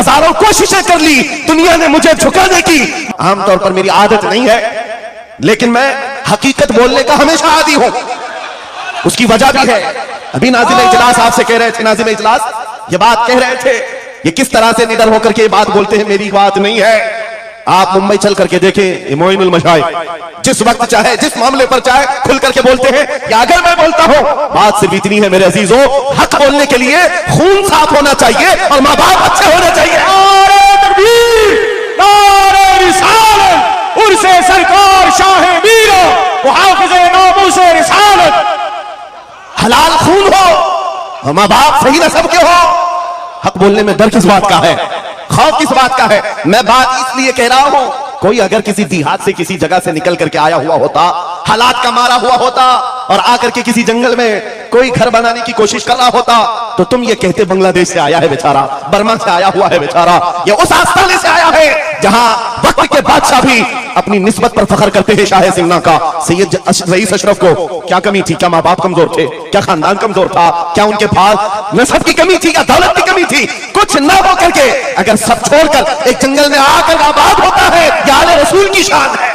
ہزاروں کوششیں کر لی, دنیا نے مجھے جھکانے کی. عام طور پر میری عادت نہیں ہے, لیکن میں حقیقت بولنے کا ہمیشہ عادی ہوں. اس کی وجہ بھی ہے. ابھی ناظم اجلاس آپ سے کہہ رہے تھے, ناظم اجلاس یہ بات کہہ رہے تھے, یہ کس طرح سے نڈر ہو کر کے یہ بات بولتے ہیں, میری بات نہیں ہے. آپ ممبئی چل کر کے دیکھیں, یہ معین المشائخ جس وقت چاہے جس معاملے پر چاہے کھل کر کے بولتے ہیں. یا اگر میں بولتا ہوں, بات صرف اتنی ہے میرے عزیزوں, حق بولنے کے لیے خون صاف ہونا چاہیے اور ماں باپ اچھے ہونے چاہیے. نعرہ تکبیر, نعرہ رسالت, عرس سرکار شاہ میرا, محافظ ناموس رسالت. حلال خون ہو اور ماں باپ صحیح نسب کے ہو. حق بولنے میں ڈر کس بات کا ہے, خوف کس بات کا ہے؟ میں بات اس لیے کہہ رہا ہوں, کوئی اگر کسی دیہات سے کسی جگہ سے نکل کر کے آیا ہوا ہوتا, حالات کا مارا ہوا ہوتا, اور آ کر کے کسی جنگل میں کوئی گھر بنانے کی کوشش کر رہا ہوتا, تو تم یہ کہتے بنگلہ دیش سے آیا ہے بیچارہ, برما سے آیا ہوا ہے بیچارہ, یہ اس آستانے سے آیا ہے جہاں وقت کے بادشاہ بھی اپنی نسبت پر فخر کرتے ہیں. شاہ سنگنا کا سید رئیس اشرف کو کیا کمی تھی؟ کیا ماں باپ کمزور تھے؟ کیا خاندان کمزور تھا؟ کیا ان کے پاس نسب کی کمی تھی یا دولت کی کمی تھی؟ کچھ نہ ہو کر کے اگر سب چھوڑ کر ایک جنگل میں آ کر آباد ہوتا ہے, یہ آل رسول کی شان ہے,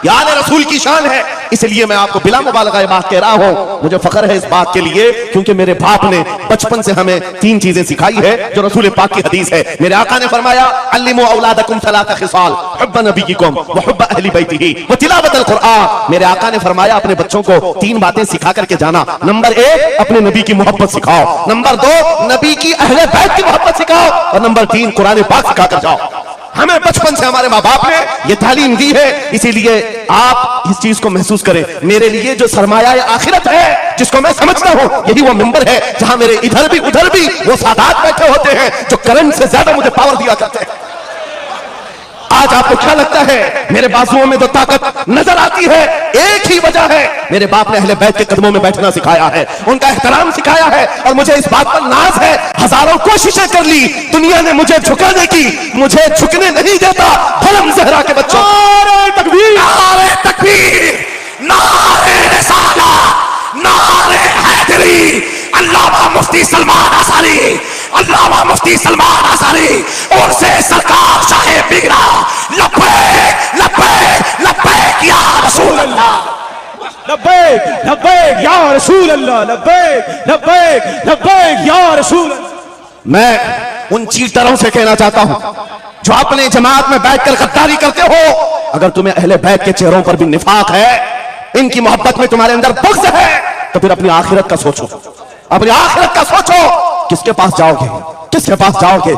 یہ آل رسول کی شان ہے. اس لیے میں آپ کو بلا مبالغہ یہ بات کہہ رہا ہوں, مجھے فخر ہے اس بات کے لیے کیونکہ میرے باپ نے بچپن سے ہمیں 3 چیزیں سکھائی ہے جو رسول پاک کی حدیث ہے. میرے آقا نے فرمایا, علموا اولادکم 3 خصال, حب نبیکم وحب اہل بیتہ وتلاوت القرآن. میرے آقا نے فرمایا اپنے بچوں کو 3 باتیں سکھا کر کے جانا. نمبر 1, اپنے نبی کی محبت سکھاؤ. نمبر 2, نبی کی اہل بیت کی محبت سکھاؤ. اور نمبر 3, قرآن پاک سکھا کر جاؤ. ہمیں بچپن سے ہمارے ماں باپ نے یہ تعلیم دی ہے, اسی لیے آپ اس چیز کو محسوس کریں. میرے لیے جو سرمایہ آخرت ہے جس کو میں سمجھتا ہوں, یہی وہ منبر ہے جہاں میرے ادھر بھی ادھر بھی وہ سادات بیٹھے ہوتے ہیں جو کرنٹ سے زیادہ مجھے پاور دیا کرتے ہیں. آج آپ کو کیا لگتا ہے میرے بازوؤں میں جو طاقت نظر آتی ہے, ایک ہی وجہ ہے, میرے باپ نے اہل بیت کے قدموں میں بیٹھنا سکھایا ہے, ان کا احترام سکھایا ہے, اور مجھے اس بات پر ناز ہے. ہزاروں کوششیں کر لی, دنیا نے مجھے جھکانے کی, مجھے جھکنے نہیں دیتا. حرم زہرا کے بچوں, نعرہ تکبیر, نعرہ تکبیر, نعرہ رسالت, نعرہ حیدری. علامہ مفتی سلمان آثاری, علامہ مفتی سلمان آثاری, اور سے سرکار شاہ میرا, لبیک لبیک لبیک یا رسول اللہ, لبیک لبیک یا رسول اللہ, لبیک لبیک لبیک یا رسول اللہ. میں ان چیٹروں سے کہنا چاہتا ہوں جو اپنے جماعت میں بیٹھ کر غداری کرتے ہو, اگر تمہیں اہل بیت کے چہروں پر بھی نفاق ہے, ان کی محبت میں تمہارے اندر بغض ہے, تو پھر اپنی آخرت کا سوچو, اپنی آخرت کا سوچو. کس کے پاس جاؤ گے, کس کے پاس جاؤ گے؟